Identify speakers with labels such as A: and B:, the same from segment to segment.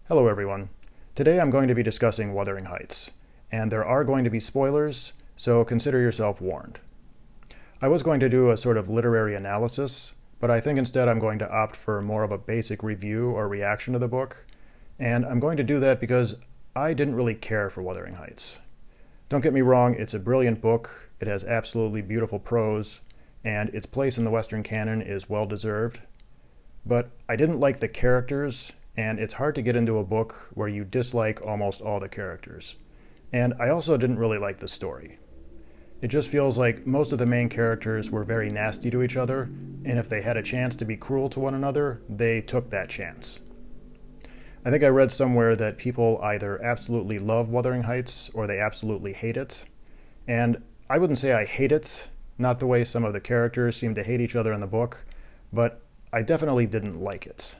A: Hello everyone. Today I'm going to be discussing Wuthering Heights, and there are going to be spoilers, so consider yourself warned. I was going to do a sort of literary analysis, but I think instead I'm going to opt for more of a basic review or reaction to the book, and I'm going to do that because I didn't really care for Wuthering Heights. Don't get me wrong, it's a brilliant book, it has absolutely beautiful prose, and its place in the Western canon is well deserved, but I didn't like the characters, and it's hard to get into a book where you dislike almost all the characters. And I also didn't really like the story. It just feels like most of the main characters were very nasty to each other, and if they had a chance to be cruel to one another, they took that chance. I think I read somewhere that people either absolutely love Wuthering Heights or they absolutely hate it. And I wouldn't say I hate it, not the way some of the characters seem to hate each other in the book, but I definitely didn't like it.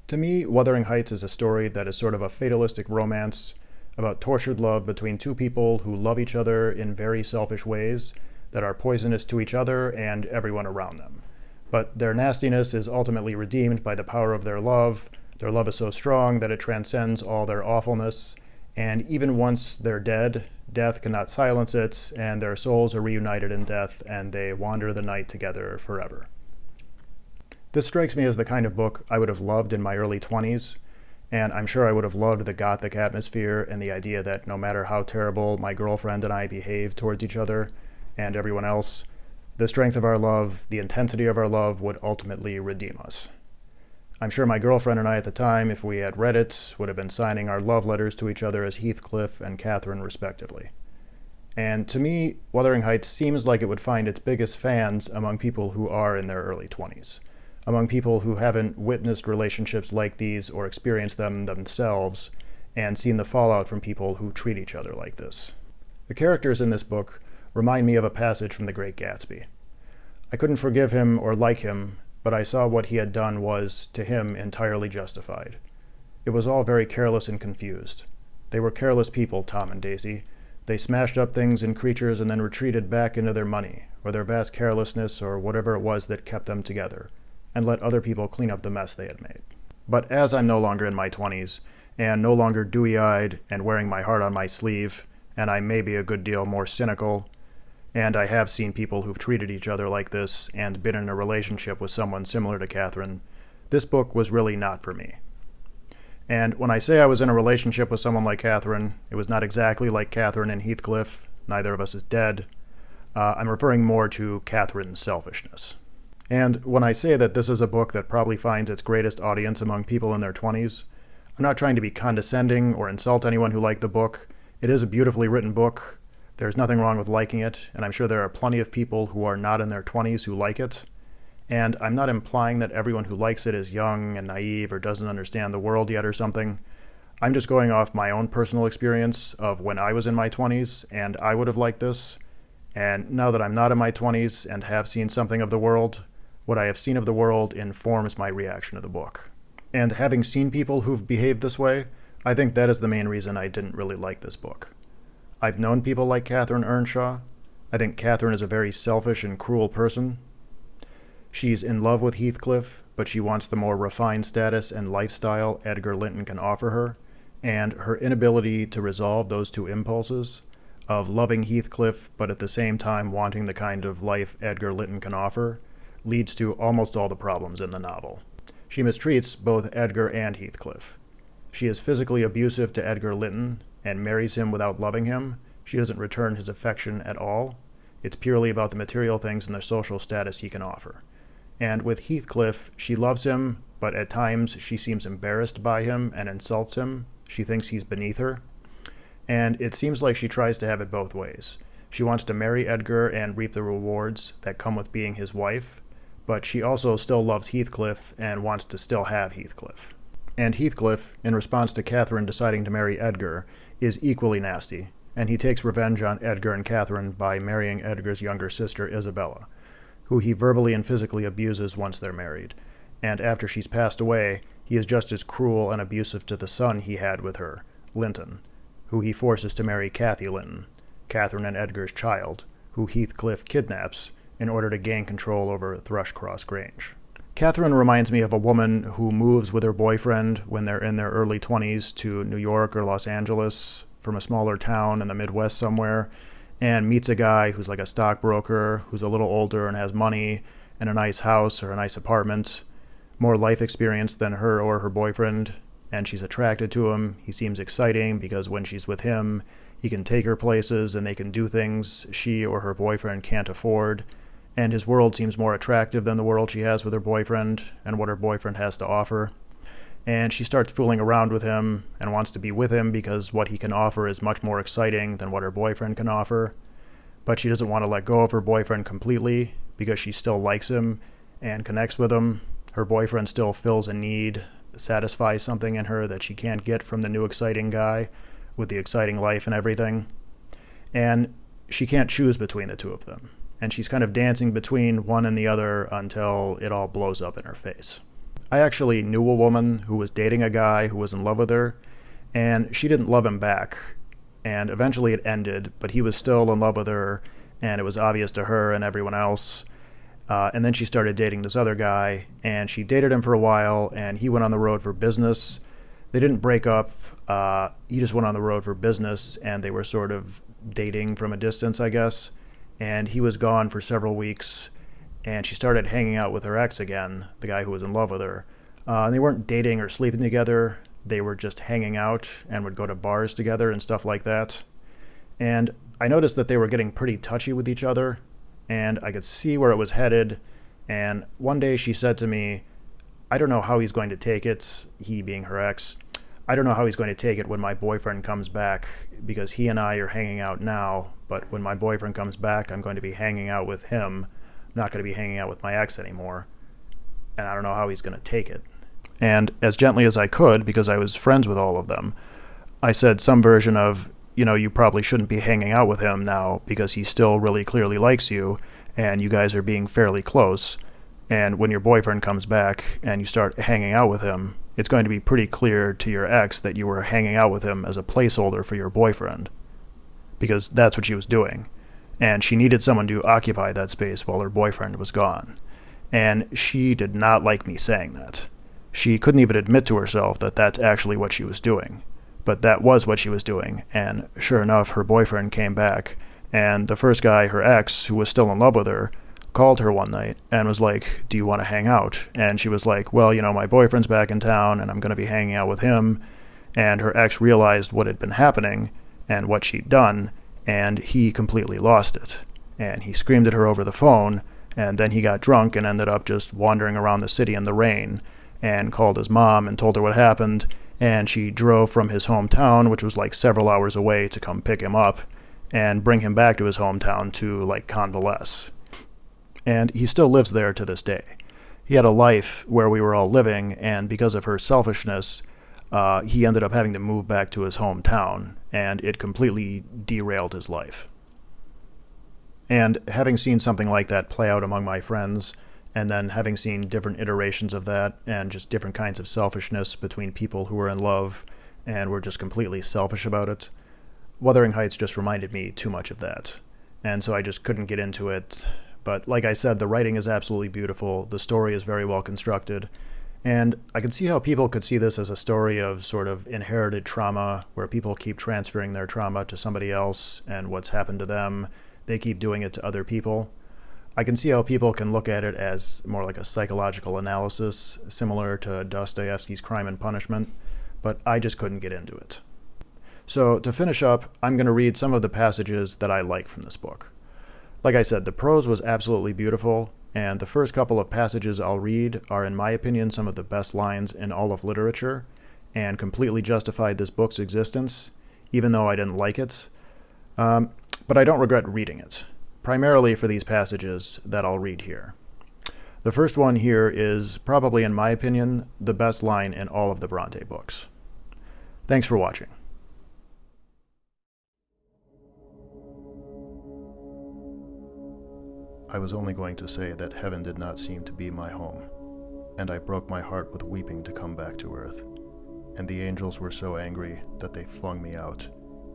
A: To me, Wuthering Heights is a story that is sort of a fatalistic romance about tortured love between two people who love each other in very selfish ways that are poisonous to each other and everyone around them. But their nastiness is ultimately redeemed by the power of their love. Their love is so strong that it transcends all their awfulness, and even once they're dead, death cannot silence it, and their souls are reunited in death, and they wander the night together forever. This strikes me as the kind of book I would have loved in my early 20s, and I'm sure I would have loved the gothic atmosphere and the idea that no matter how terrible my girlfriend and I behave towards each other and everyone else, the strength of our love, the intensity of our love would ultimately redeem us. I'm sure my girlfriend and I at the time, if we had read it, would have been signing our love letters to each other as Heathcliff and Catherine respectively. And to me, Wuthering Heights seems like it would find its biggest fans among people who are in their early 20s. Among people who haven't witnessed relationships like these or experienced them themselves and seen the fallout from people who treat each other like this. The characters in this book remind me of a passage from The Great Gatsby. I couldn't forgive him or like him, but I saw what he had done was, to him, entirely justified. It was all very careless and confused. They were careless people, Tom and Daisy. They smashed up things and creatures and then retreated back into their money, or their vast carelessness, or whatever it was that kept them together, and let other people clean up the mess they had made. But as I'm no longer in my 20s, and no longer dewy-eyed and wearing my heart on my sleeve, and I may be a good deal more cynical, and I have seen people who've treated each other like this and been in a relationship with someone similar to Catherine, this book was really not for me. And when I say I was in a relationship with someone like Catherine, it was not exactly like Catherine and Heathcliff. Neither of us is dead. I'm referring more to Catherine's selfishness. And when I say that this is a book that probably finds its greatest audience among people in their 20s, I'm not trying to be condescending or insult anyone who liked the book. It is a beautifully written book. There's nothing wrong with liking it, and I'm sure there are plenty of people who are not in their 20s who like it. And I'm not implying that everyone who likes it is young and naive or doesn't understand the world yet or something. I'm just going off my own personal experience of when I was in my 20s, and I would have liked this. And now that I'm not in my 20s and have seen something of the world, what I have seen of the world informs my reaction to the book. And having seen people who've behaved this way, I think that is the main reason I didn't really like this book. I've known people like Catherine Earnshaw. I think Catherine is a very selfish and cruel person. She's in love with Heathcliff, but she wants the more refined status and lifestyle Edgar Linton can offer her, and her inability to resolve those two impulses of loving Heathcliff but at the same time wanting the kind of life Edgar Linton can offer leads to almost all the problems in the novel. She mistreats both Edgar and Heathcliff. She is physically abusive to Edgar Linton and marries him without loving him. She doesn't return his affection at all. It's purely about the material things and the social status he can offer. And with Heathcliff, she loves him, but at times she seems embarrassed by him and insults him. She thinks he's beneath her. And it seems like she tries to have it both ways. She wants to marry Edgar and reap the rewards that come with being his wife, but she also still loves Heathcliff and wants to still have Heathcliff. And Heathcliff, in response to Catherine deciding to marry Edgar, is equally nasty, and he takes revenge on Edgar and Catherine by marrying Edgar's younger sister, Isabella, who he verbally and physically abuses once they're married. And after she's passed away, he is just as cruel and abusive to the son he had with her, Linton, who he forces to marry Cathy Linton, Catherine and Edgar's child, who Heathcliff kidnaps in order to gain control over Thrushcross Grange. Catherine reminds me of a woman who moves with her boyfriend when they're in their early 20s to New York or Los Angeles from a smaller town in the Midwest somewhere, and meets a guy who's like a stockbroker, who's a little older and has money and a nice house or a nice apartment, more life experience than her or her boyfriend, and she's attracted to him. He seems exciting because when she's with him, he can take her places and they can do things she or her boyfriend can't afford. And his world seems more attractive than the world she has with her boyfriend and what her boyfriend has to offer. And she starts fooling around with him and wants to be with him because what he can offer is much more exciting than what her boyfriend can offer. But she doesn't want to let go of her boyfriend completely because she still likes him and connects with him. Her boyfriend still fills a need, satisfies something in her that she can't get from the new exciting guy with the exciting life and everything. And she can't choose between the two of them. And she's kind of dancing between one and the other until it all blows up in her face. I actually knew a woman who was dating a guy who was in love with her, and she didn't love him back. And eventually it ended, but he was still in love with her, and it was obvious to her and everyone else. And then she started dating this other guy, and she dated him for a while, and he went on the road for business. They didn't break up. He just went on the road for business, and they were sort of dating from a distance, I guess. And he was gone for several weeks, and she started hanging out with her ex again, the guy who was in love with her. And they weren't dating or sleeping together. They were just hanging out and would go to bars together and stuff like that. And I noticed that they were getting pretty touchy with each other, and I could see where it was headed. And one day she said to me, I don't know how he's going to take it, he being her ex. I don't know how he's going to take it when my boyfriend comes back, because he and I are hanging out now, but when my boyfriend comes back, I'm going to be hanging out with him. I'm not going to be hanging out with my ex anymore. And I don't know how he's going to take it. And as gently as I could, because I was friends with all of them, I said some version of, you probably shouldn't be hanging out with him now because he still really clearly likes you and you guys are being fairly close. And when your boyfriend comes back and you start hanging out with him, it's going to be pretty clear to your ex that you were hanging out with him as a placeholder for your boyfriend, because that's what she was doing. And she needed someone to occupy that space while her boyfriend was gone. And she did not like me saying that. She couldn't even admit to herself that that's actually what she was doing. But that was what she was doing. And sure enough, her boyfriend came back. And the first guy, her ex, who was still in love with her, called her one night and was like, do you want to hang out? And she was like, well, my boyfriend's back in town and I'm going to be hanging out with him. And her ex realized what had been happening and what she'd done, and he completely lost it. And he screamed at her over the phone, and then he got drunk and ended up just wandering around the city in the rain and called his mom and told her what happened. And she drove from his hometown, which was like several hours away, to come pick him up and bring him back to his hometown to convalesce. And he still lives there to this day. He had a life where we were all living, and because of her selfishness, he ended up having to move back to his hometown, and it completely derailed his life. And having seen something like that play out among my friends, and then having seen different iterations of that, and just different kinds of selfishness between people who were in love and were just completely selfish about it, Wuthering Heights just reminded me too much of that. And so I just couldn't get into it. But like I said, the writing is absolutely beautiful. The story is very well constructed. And I can see how people could see this as a story of sort of inherited trauma, where people keep transferring their trauma to somebody else, and what's happened to them, they keep doing it to other people. I can see how people can look at it as more like a psychological analysis, similar to Dostoevsky's Crime and Punishment, but I just couldn't get into it. So to finish up, I'm going to read some of the passages that I like from this book. Like I said, the prose was absolutely beautiful, and the first couple of passages I'll read are, in my opinion, some of the best lines in all of literature, and completely justified this book's existence, even though I didn't like it. But I don't regret reading it, primarily for these passages that I'll read here. The first one here is probably, in my opinion, the best line in all of the Bronte books. Thanks for watching. I was only going to say that heaven did not seem to be my home, and I broke my heart with weeping to come back to earth, and the angels were so angry that they flung me out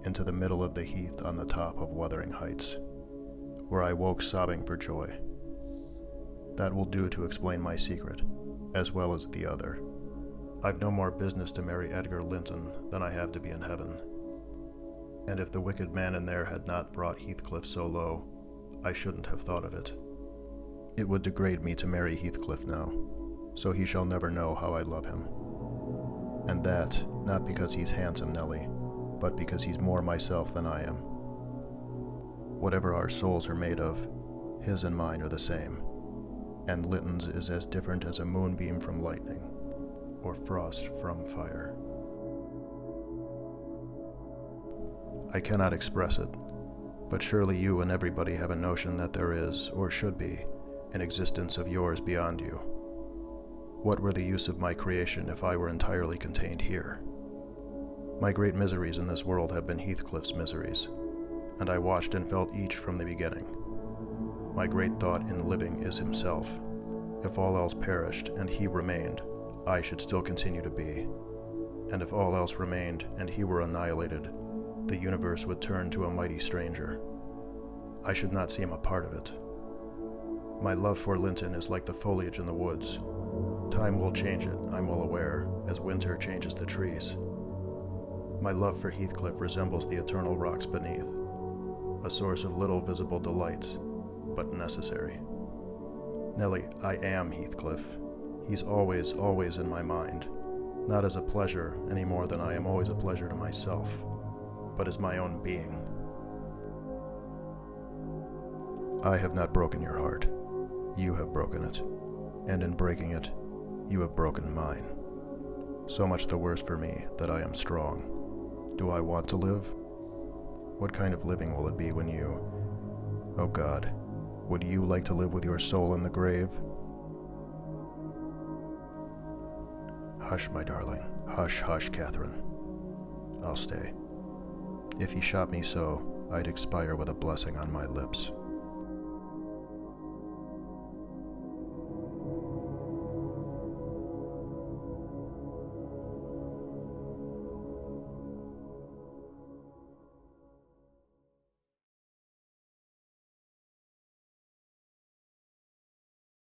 A: into the middle of the heath on the top of Wuthering Heights, where I woke sobbing for joy. That will do to explain my secret, as well as the other. I've no more business to marry Edgar Linton than I have to be in heaven. And if the wicked man in there had not brought Heathcliff so low, I shouldn't have thought of it. It would degrade me to marry Heathcliff now, so he shall never know how I love him. And that, not because he's handsome, Nellie, but because he's more myself than I am. Whatever our souls are made of, his and mine are the same, and Linton's is as different as a moonbeam from lightning, or frost from fire. I cannot express it, but surely you and everybody have a notion that there is, or should be, an existence of yours beyond you. What were the use of my creation if I were entirely contained here? My great miseries in this world have been Heathcliff's miseries, and I watched and felt each from the beginning. My great thought in living is himself. If all else perished and he remained, I should still continue to be. And if all else remained and he were annihilated, the universe would turn to a mighty stranger. I should not seem a part of it. My love for Linton is like the foliage in the woods. Time will change it, I'm well aware, as winter changes the trees. My love for Heathcliff resembles the eternal rocks beneath, a source of little visible delights, but necessary. Nellie, I am Heathcliff. He's always, always in my mind, not as a pleasure any more than I am always a pleasure to myself, but as my own being. I have not broken your heart. You have broken it, and in breaking it, you have broken mine. So much the worse for me that I am strong. Do I want to live? What kind of living will it be when you... Oh God, would you like to live with your soul in the grave? Hush, my darling. Hush, hush, Catherine. I'll stay. If he shot me so, I'd expire with a blessing on my lips.